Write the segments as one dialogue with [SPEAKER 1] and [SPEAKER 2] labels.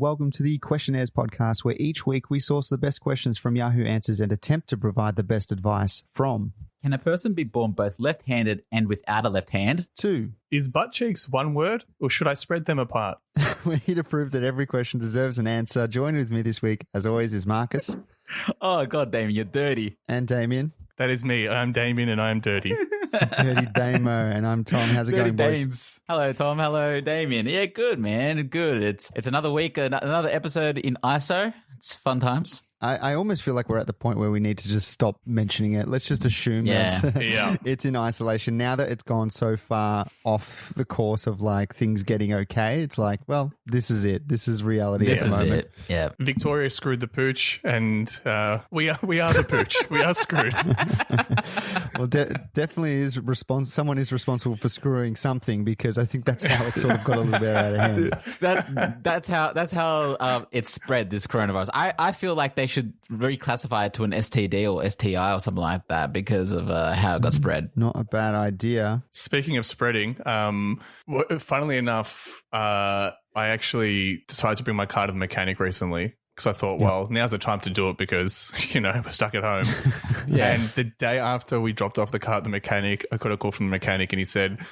[SPEAKER 1] welcome to the Questionnaires podcast, where each week we source the best questions from Yahoo Answers and attempt to provide the best advice from.
[SPEAKER 2] Can a person be born both left-handed and without a left hand?
[SPEAKER 1] 2.
[SPEAKER 3] Is butt cheeks one word, or should I spread them apart?
[SPEAKER 1] We're here to prove that every question deserves an answer. Joining with me this week, as always, is Marcus.
[SPEAKER 2] Oh, God, Damien, you're dirty.
[SPEAKER 1] And Damien.
[SPEAKER 3] That is me. I'm Damien and I am dirty.
[SPEAKER 1] Dirty Damo, and I'm Tom. How's it going, boys?
[SPEAKER 2] Dames. Hello, Tom. Hello, Damien. Yeah, good, man. Good. It's another week, another episode in ISO. It's fun times.
[SPEAKER 1] I almost feel like we're at the point where we need to just stop mentioning it. Let's just assume that it's in isolation. Now that it's gone so far off the course of like things getting okay, it's like, well, this is it. This is reality at the moment. It.
[SPEAKER 2] Yeah.
[SPEAKER 3] Victoria screwed the pooch, and we are the pooch. We are screwed.
[SPEAKER 1] Well, definitely is someone is responsible for screwing something, because I think that's how it sort of got a little bit out of hand.
[SPEAKER 2] That's how it's spread, this coronavirus. I feel like they should reclassify it to an STD or STI or something like that because of how it got spread.
[SPEAKER 1] Not a bad idea.
[SPEAKER 3] Speaking of spreading, funnily enough, I actually decided to bring my car to the mechanic recently. Because I thought, well, now's the time to do it because, we're stuck at home. And the day after we dropped off the car at the mechanic, I got a call from the mechanic and he said,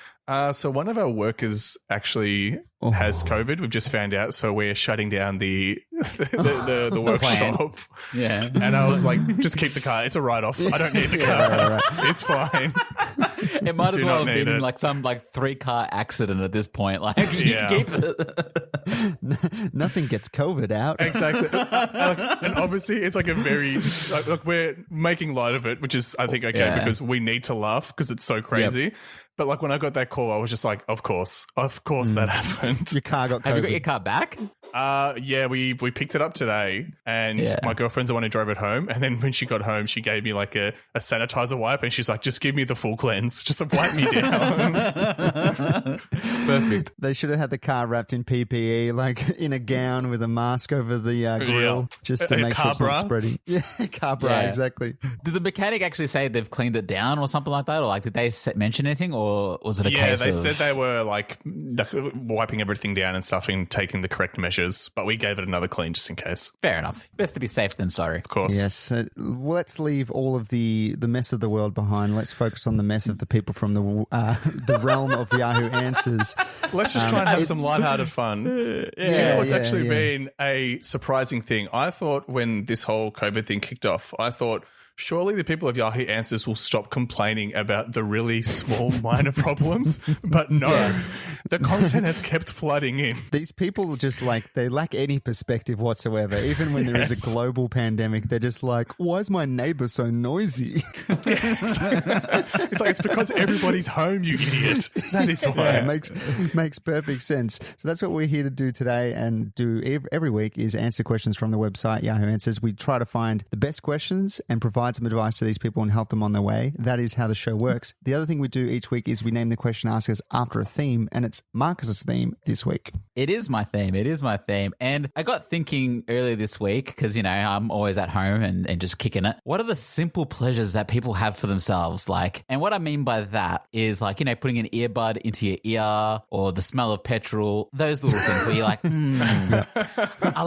[SPEAKER 3] so one of our workers actually has COVID. We've just found out, so we're shutting down the workshop.
[SPEAKER 2] Yeah.
[SPEAKER 3] And I was like, just keep the car. It's a write-off. I don't need the car. Right. It's fine.
[SPEAKER 2] It might as well have been like some 3-car accident at this point. Like, you can keep it.
[SPEAKER 1] Nothing gets COVID out.
[SPEAKER 3] Exactly. And obviously it's like a very, we're making light of it, which is, I think, okay, because we need to laugh because it's so crazy. Yep. But like when I got that call, I was just like, of course that happened.
[SPEAKER 1] Your car got COVID.
[SPEAKER 2] Have you got your car back?
[SPEAKER 3] Yeah, we picked it up today, and my girlfriend's the one who drove it home. And then when she got home, she gave me like a sanitizer wipe, and she's like, "Just give me the full cleanse, just wipe me down."
[SPEAKER 2] Perfect.
[SPEAKER 1] They should have had the car wrapped in PPE, like in a gown with a mask over the grill, just to make sure it's not spreading. Yeah, car bra, exactly.
[SPEAKER 2] Did the mechanic actually say they've cleaned it down or something like that, or like did they mention anything, or was it a case?
[SPEAKER 3] Yeah, they said they were like wiping everything down and stuff and taking the correct measures. But we gave it another clean just in case.
[SPEAKER 2] Fair enough. Best to be safe than sorry.
[SPEAKER 3] Of course.
[SPEAKER 1] Yes. Let's leave all of the mess of the world behind. Let's focus on the mess of the people from the realm of Yahoo Answers.
[SPEAKER 3] Let's just try and have some lighthearted fun. Do you know what's actually been a surprising thing? I thought when this whole COVID thing kicked off, I thought, surely the people of Yahoo Answers will stop complaining about the really small, minor problems. But no, the content has kept flooding in.
[SPEAKER 1] These people just they lack any perspective whatsoever. Even when there is a global pandemic, they're just like, why is my neighbor so noisy?
[SPEAKER 3] It's like, it's because everybody's home, you idiot. That is why.
[SPEAKER 1] Yeah, it makes perfect sense. So that's what we're here to do today and do every week is answer questions from the website Yahoo Answers. We try to find the best questions and provide some advice to these people and help them on their way. That is how the show works. The other thing we do each week is we name the question askers after a theme, and it's Marcus's theme this week.
[SPEAKER 2] It is my theme. And I got thinking earlier this week, because, I'm always at home and just kicking it. What are the simple pleasures that people have for themselves? And what I mean by that is putting an earbud into your ear or the smell of petrol, those little things where you're like, I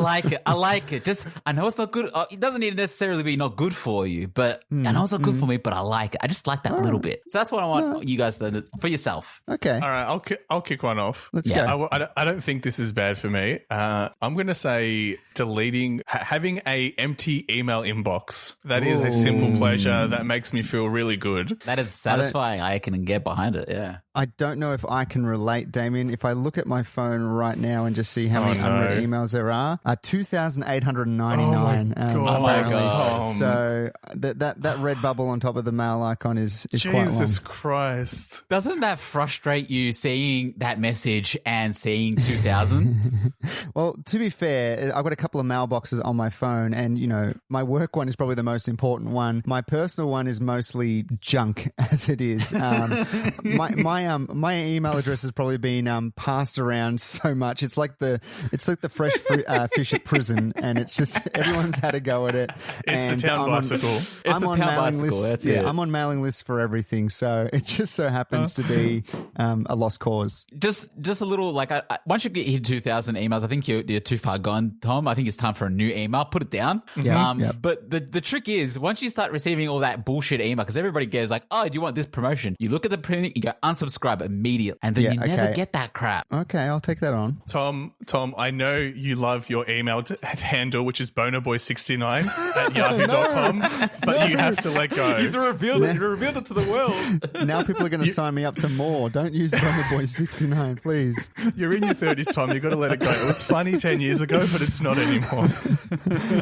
[SPEAKER 2] like it. Just, I know it's not good. It doesn't need to necessarily be not good for you, but I know it's not good for me, but I like it. I just like that little bit. So that's what I want you guys to, for yourself.
[SPEAKER 1] Okay.
[SPEAKER 3] All right. I'll kick one off.
[SPEAKER 1] Let's go.
[SPEAKER 3] I don't think this is bad for me. I'm going to say having a empty email inbox. That is a simple pleasure that makes me feel really good.
[SPEAKER 2] That is satisfying. I can get behind it. Yeah.
[SPEAKER 1] I don't know if I can relate, Damien. If I look at my phone right now and just see how many unread emails there are, 2,899.
[SPEAKER 3] Oh my God. Tom.
[SPEAKER 1] So that red bubble on top of the mail icon is quite long.
[SPEAKER 3] Jesus Christ.
[SPEAKER 2] Doesn't that frustrate you seeing that message and seeing 2,000?
[SPEAKER 1] Well, to be fair, I've got a couple of mailboxes on my phone, and my work one is probably the most important one. My personal one is mostly junk as it is. My my email address has probably been passed around so much. It's like the fresh fish at prison, and it's just everyone's had a go at it.
[SPEAKER 3] It's the town bicycle.
[SPEAKER 1] I'm on mailing
[SPEAKER 2] bicycle.
[SPEAKER 1] lists.
[SPEAKER 2] That's
[SPEAKER 1] Yeah,
[SPEAKER 2] it.
[SPEAKER 1] I'm on mailing lists for everything. So it just so happens to be a lost cause.
[SPEAKER 2] Just a little, like, once you get hit 2,000 emails, I think you're too far gone, Tom. I think it's time for a new email. Put it down.
[SPEAKER 1] Yeah.
[SPEAKER 2] But the trick is, once you start receiving all that bullshit email, because everybody goes like, oh, do you want this promotion? You look at the premium, you go unsubscribe immediately, and then you never get that crap.
[SPEAKER 1] Okay, I'll take that on.
[SPEAKER 3] Tom, I know you love your email handle, which is bonerboy69 at yahoo.com, but you have to let go.
[SPEAKER 2] He's revealed it. You revealed it to the world.
[SPEAKER 1] Now people are going to sign me up to more. Don't use Bonerboy69, please.
[SPEAKER 3] You're in your 30s, Tom. You've got to let it go. It was funny 10 years ago, but it's not anymore.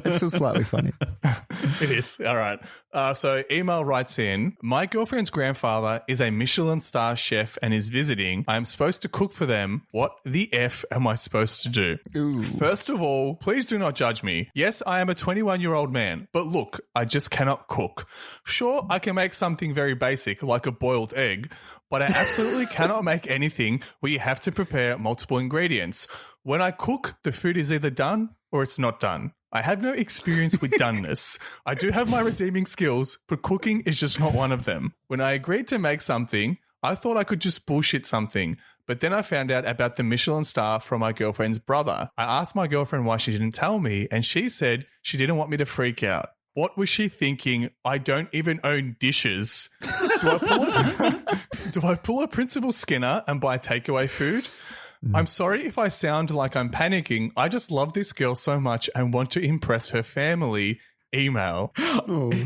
[SPEAKER 1] It's still slightly funny.
[SPEAKER 3] It is. All right. So email writes in, my girlfriend's grandfather is a Michelin-Star chef and is visiting. I'm supposed to cook for them. What the F am I supposed to do?
[SPEAKER 1] Ooh.
[SPEAKER 3] First of all, please do not judge me. Yes, I am a 21-year-old man, but look, I just cannot cook. Sure, I can make something very basic like a boiled egg, but I absolutely cannot make anything where you have to prepare multiple ingredients. When I cook, the food is either done or it's not done. I have no experience with doneness. I do have my redeeming skills, but cooking is just not one of them. When I agreed to make something, I thought I could just bullshit something, but then I found out about the Michelin-Star from my girlfriend's brother. I asked my girlfriend why she didn't tell me, and she said she didn't want me to freak out. What was she thinking? I don't even own dishes. Do I pull a Principal Skinner and buy takeaway food? I'm sorry if I sound like I'm panicking. I just love this girl so much and want to impress her family. Email.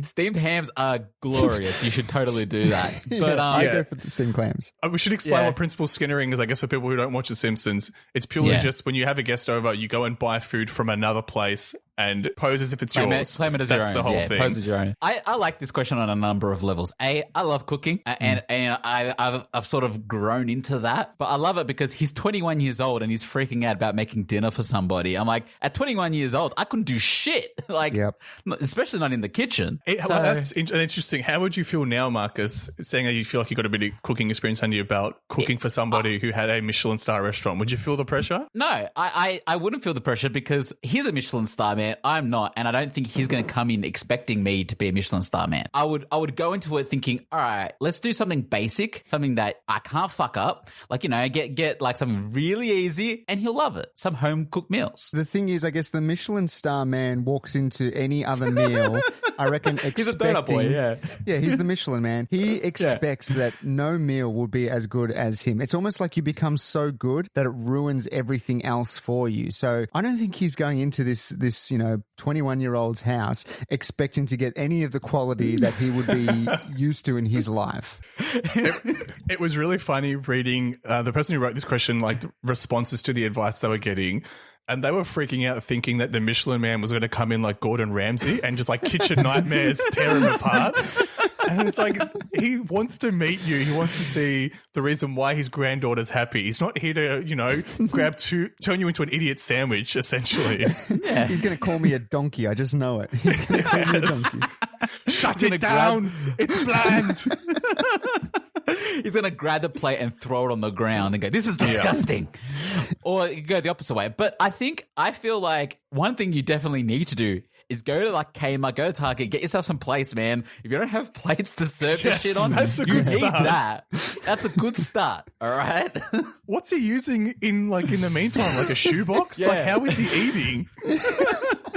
[SPEAKER 2] Steamed hams are glorious. You should totally do that. But
[SPEAKER 1] I go for the steamed clams.
[SPEAKER 3] We should explain
[SPEAKER 2] Yeah.
[SPEAKER 3] what Principal Skinnering is, I guess, for people who don't watch The Simpsons. It's purely just when you have a guest over, you go and buy food from another place and pose as if it's yours.
[SPEAKER 2] Claim it as
[SPEAKER 3] That's
[SPEAKER 2] your own.
[SPEAKER 3] the whole thing.
[SPEAKER 2] Pose as your own. I like this question on a number of levels. I love cooking, and I've sort of grown into that. But I love it because he's 21 years old and he's freaking out about making dinner for somebody. I'm like, at 21 years old, I couldn't do shit. Like, especially not in the kitchen.
[SPEAKER 3] Well, that's interesting. How would you feel now, Marcus, saying that you feel like you got a bit of cooking experience under your belt, cooking for somebody who had a Michelin-Star restaurant? Would you feel the pressure?
[SPEAKER 2] No, I wouldn't feel the pressure because he's a Michelin-Star man. I'm not, and I don't think he's going to come in expecting me to be a Michelin-Star man. I would go into it thinking, all right, let's do something basic, something that I can't fuck up. Like, you know, get like something really easy, and he'll love it. Some home cooked meals.
[SPEAKER 1] The thing is, I guess the Michelin-Star man walks into any other meal, I reckon, expecting...
[SPEAKER 2] He's a donut boy, yeah.
[SPEAKER 1] Yeah, he's the Michelin man. He expects that no meal will be as good as him. It's almost like you become so good that it ruins everything else for you. So I don't think he's going into this 21-year-old's house expecting to get any of the quality that he would be used to in his life.
[SPEAKER 3] It was really funny reading the person who wrote this question, like responses to the advice they were getting. And they were freaking out thinking that the Michelin man was going to come in like Gordon Ramsay and just like kitchen nightmares tear him apart. And it's like, he wants to meet you. He wants to see the reason why his granddaughter's happy. He's not here to, turn you into an idiot sandwich, essentially.
[SPEAKER 1] Yeah. He's going to call me a donkey. I just know it. He's going to call me a donkey.
[SPEAKER 3] Shut it down. It's bland.
[SPEAKER 2] He's going to grab the plate and throw it on the ground and go, this is disgusting. Or you go the opposite way. But I feel like one thing you definitely need to do is go to like Kmart, go to Target, get yourself some plates, man. If you don't have plates to serve this shit on, you need that. That's a good start, all right?
[SPEAKER 3] What's he using in the meantime? Like a shoebox?
[SPEAKER 2] Yeah.
[SPEAKER 3] Like, how is he eating?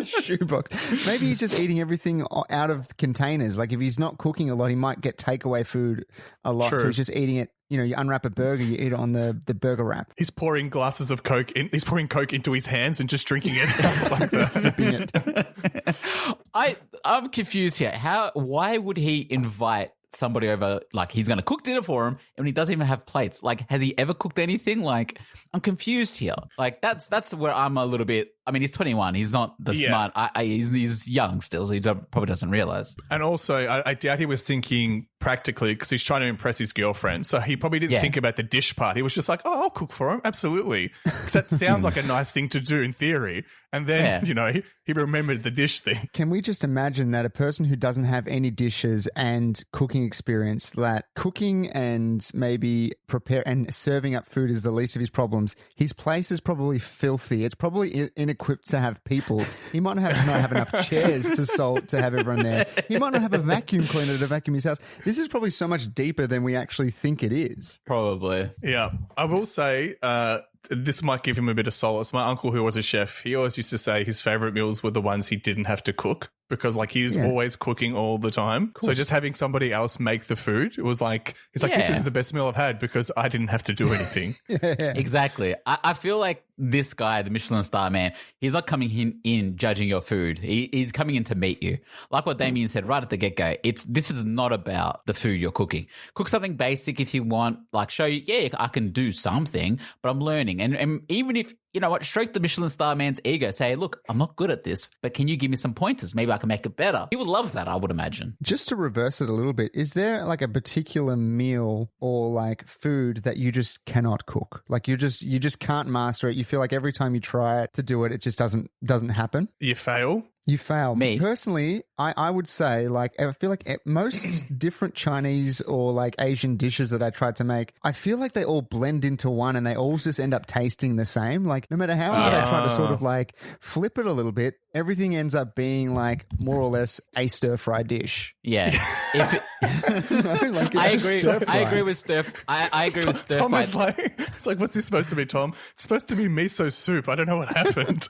[SPEAKER 1] Shoebox. Maybe he's just eating everything out of containers. Like if he's not cooking a lot, he might get takeaway food a lot.
[SPEAKER 3] True.
[SPEAKER 1] So he's just eating it. You know, you unwrap a burger, you eat it on the burger wrap.
[SPEAKER 3] He's pouring glasses of Coke he's pouring Coke into his hands and just drinking it like that.
[SPEAKER 1] Sipping it.
[SPEAKER 2] I'm confused here. Why would he invite somebody over, like he's going to cook dinner for him and he doesn't even have plates? Like, has he ever cooked anything? Like, I'm confused here. Like, that's where I'm a little bit I mean, he's 21. He's not the smart. He's young still, so he probably doesn't realize.
[SPEAKER 3] And also, I doubt he was thinking practically because he's trying to impress his girlfriend. So he probably didn't think about the dish part. He was just like, oh, I'll cook for him. Absolutely. Because that sounds like a nice thing to do in theory. And then, he remembered the dish thing.
[SPEAKER 1] Can we just imagine that a person who doesn't have any dishes and cooking experience, that cooking and maybe prepare and serving up food is the least of his problems. His place is probably filthy. It's probably inequipped to have people. He might not have enough chairs to have everyone there. He might not have a vacuum cleaner to vacuum his house. This is probably so much deeper than we actually think it is.
[SPEAKER 2] Probably.
[SPEAKER 3] Yeah. I will say, this might give him a bit of solace. My uncle, who was a chef, he always used to say his favorite meals were the ones he didn't have to cook because, he's always cooking all the time. So just having somebody else make the food, it was like, he's like, this is the best meal I've had because I didn't have to do anything.
[SPEAKER 2] Exactly. I feel like this guy, the Michelin-Star man, he's not coming in judging your food. He's coming in to meet you. Like what Damien said right at the get-go, this is not about the food you're cooking. Cook something basic if you want, show you, I can do something, but I'm learning. And even if, you know what, stroke the Michelin-Star man's ego. Say, look, I'm not good at this, but can you give me some pointers? Maybe I can make it better. He would love that, I would imagine.
[SPEAKER 1] Just to reverse it a little bit, is there a particular meal or food that you just cannot cook? You just can't master it. You feel like every time you try it to do it, it just doesn't happen.
[SPEAKER 3] You fail.
[SPEAKER 1] You fail.
[SPEAKER 2] Me.
[SPEAKER 1] Personally, I would say, I feel like most different Chinese or Asian dishes that I tried to make, I feel like they all blend into one and they all just end up tasting the same. No matter how hard I try to sort of flip it a little bit, everything ends up being more or less a stir-fry dish.
[SPEAKER 2] Yeah. I agree with stir. I agree with stir.
[SPEAKER 3] Tom is it's what's this supposed to be, Tom? It's supposed to be miso soup. I don't know what happened.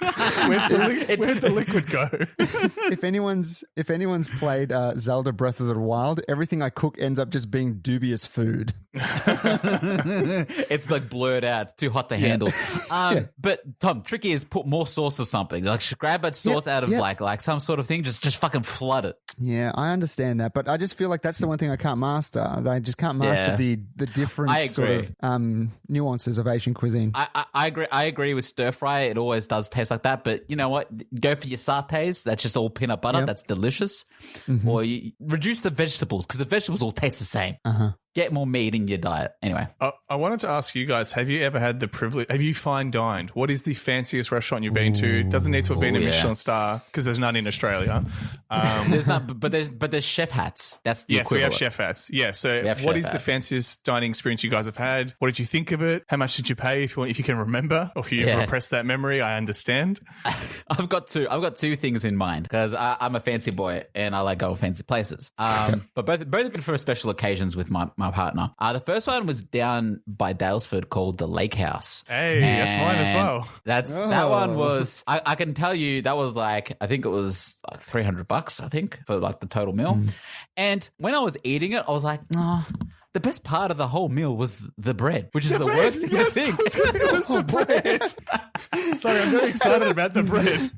[SPEAKER 3] Where'd the liquid go?
[SPEAKER 1] If anyone's played Zelda Breath of the Wild, everything I cook ends up just being dubious food.
[SPEAKER 2] It's blurred out. It's too hot to handle. But Tom, tricky is put more sauce of something. Grab a sauce out of some sort of thing. Just fucking flood it.
[SPEAKER 1] Yeah, I understand that, but I just feel like that's the one thing I can't master. I just can't master the different sort of nuances of Asian cuisine.
[SPEAKER 2] I agree. I agree with stir fry. It always does taste like that. But you know what? Go for your sautés. That's just all peanut butter. Yep. That's delicious. Mm-hmm. Or you reduce the vegetables because the vegetables all taste the same. Get more meat in your diet. Anyway.
[SPEAKER 3] I wanted to ask you guys, have you ever had the privilege, have you fine dined? What is the fanciest restaurant you've been to? Doesn't need to have been a Michelin-Star because there's none in Australia.
[SPEAKER 2] There's not, but there's chef hats. That's the equivalent.
[SPEAKER 3] We have chef hats. Yeah. So what is the fanciest dining experience you guys have had? What did you think of it? How much did you pay if you can remember or if you repress that memory? I understand.
[SPEAKER 2] I've got two things in mind because I'm a fancy boy and I like go to fancy places. But both have been for special occasions with my partner. The first one was down by Dalesford called the Lake House.
[SPEAKER 3] Hey, that's mine as well.
[SPEAKER 2] That one was, I can tell you that was I think it was $300, I think, for the total meal. And when I was eating it, I was like, no. The best part of the whole meal was the bread, which is the worst thing to think.
[SPEAKER 3] It was the bread. Sorry, I'm very excited about the bread.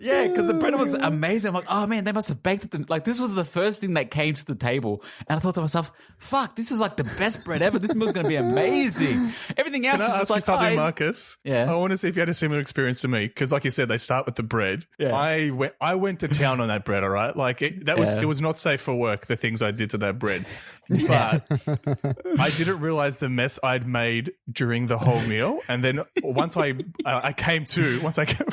[SPEAKER 2] Yeah, because the bread was amazing. I'm like, oh man, they must have baked it. This was the first thing that came to the table. And I thought to myself, fuck, this is the best bread ever. This meal's going to be amazing. Everything else
[SPEAKER 3] Can I
[SPEAKER 2] is just
[SPEAKER 3] ask you something, Marcus?
[SPEAKER 2] Yeah.
[SPEAKER 3] I want to see if you had a similar experience to me. Because like you said, they start with the bread. Yeah. I went to town on that bread, all right? It was not safe for work, the things I did to that bread. But I didn't realize the mess I'd made during the whole meal. And then once I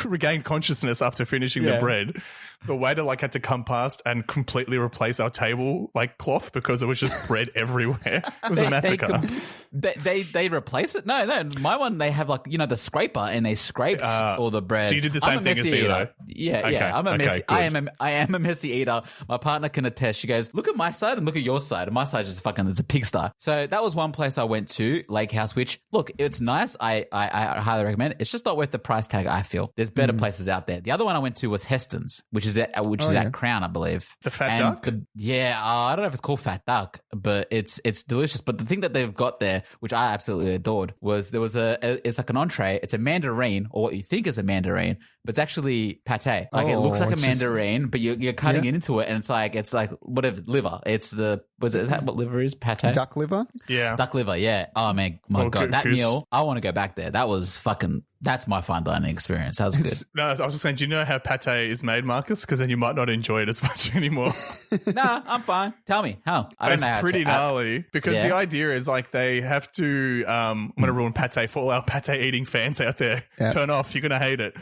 [SPEAKER 3] regained consciousness after finishing the bread, the waiter had to come past and completely replace our table cloth because it was just bread everywhere. It was a massacre.
[SPEAKER 2] They replace it? No. My one, they have the scraper and they scraped all the bread.
[SPEAKER 3] So you did the same thing as me, though.
[SPEAKER 2] Yeah,
[SPEAKER 3] okay.
[SPEAKER 2] yeah. I'm a messy.
[SPEAKER 3] Good.
[SPEAKER 2] I am a messy eater. My partner can attest. She goes, look at my side and look at your side. And my side is it's a pigsty. So that was one place I went to, Lake House, which look, it's nice. I highly recommend it. It's just not worth the price tag. I feel there's better places out there. The other one I went to was Heston's, which is at Crown, I believe.
[SPEAKER 3] The Fat Duck.
[SPEAKER 2] I don't know if it's called Fat Duck, but it's delicious. But the thing that they've got there, which I absolutely adored, was it's an entree. It's a mandarin, or what you think is a mandarin, but it's actually pate. Like it looks like a
[SPEAKER 1] it's just-
[SPEAKER 2] mandarin, but you're cutting it into it, and it's like whatever liver. It's is that what liver is? Pate.
[SPEAKER 1] Duck liver?
[SPEAKER 3] Yeah.
[SPEAKER 2] Duck liver, yeah. Oh man, my
[SPEAKER 3] Or
[SPEAKER 2] god, that
[SPEAKER 3] goose.
[SPEAKER 2] meal! I want to go back there. That was fucking. That's my fine dining experience. That was good.
[SPEAKER 3] No, I was just saying, do you know how pate is made, Marcus? Because then you might not enjoy it as much anymore.
[SPEAKER 2] Nah, I'm fine. Tell me how. I don't
[SPEAKER 3] It's
[SPEAKER 2] know. How
[SPEAKER 3] pretty
[SPEAKER 2] to,
[SPEAKER 3] gnarly because
[SPEAKER 2] yeah.
[SPEAKER 3] the idea is like they have to. I'm going to ruin pate for all our pate eating fans out there.
[SPEAKER 1] Yeah.
[SPEAKER 3] Turn off. You're going to hate it.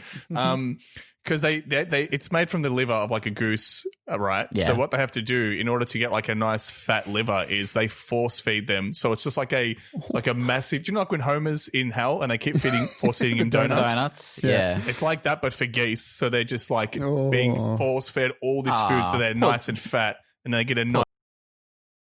[SPEAKER 3] Because they it's made from the liver of like a goose, right?
[SPEAKER 2] Yeah.
[SPEAKER 3] So what they have to do in order to get like a nice fat liver is they force feed them. So it's just like a massive. Do you know like when Homer's in hell and they keep force feeding him donuts?
[SPEAKER 2] Yeah.
[SPEAKER 3] It's like that, but for geese. So they're just like
[SPEAKER 1] Oh.
[SPEAKER 3] being force fed all this food, so they're
[SPEAKER 2] poor-
[SPEAKER 3] nice and fat, and they get a nice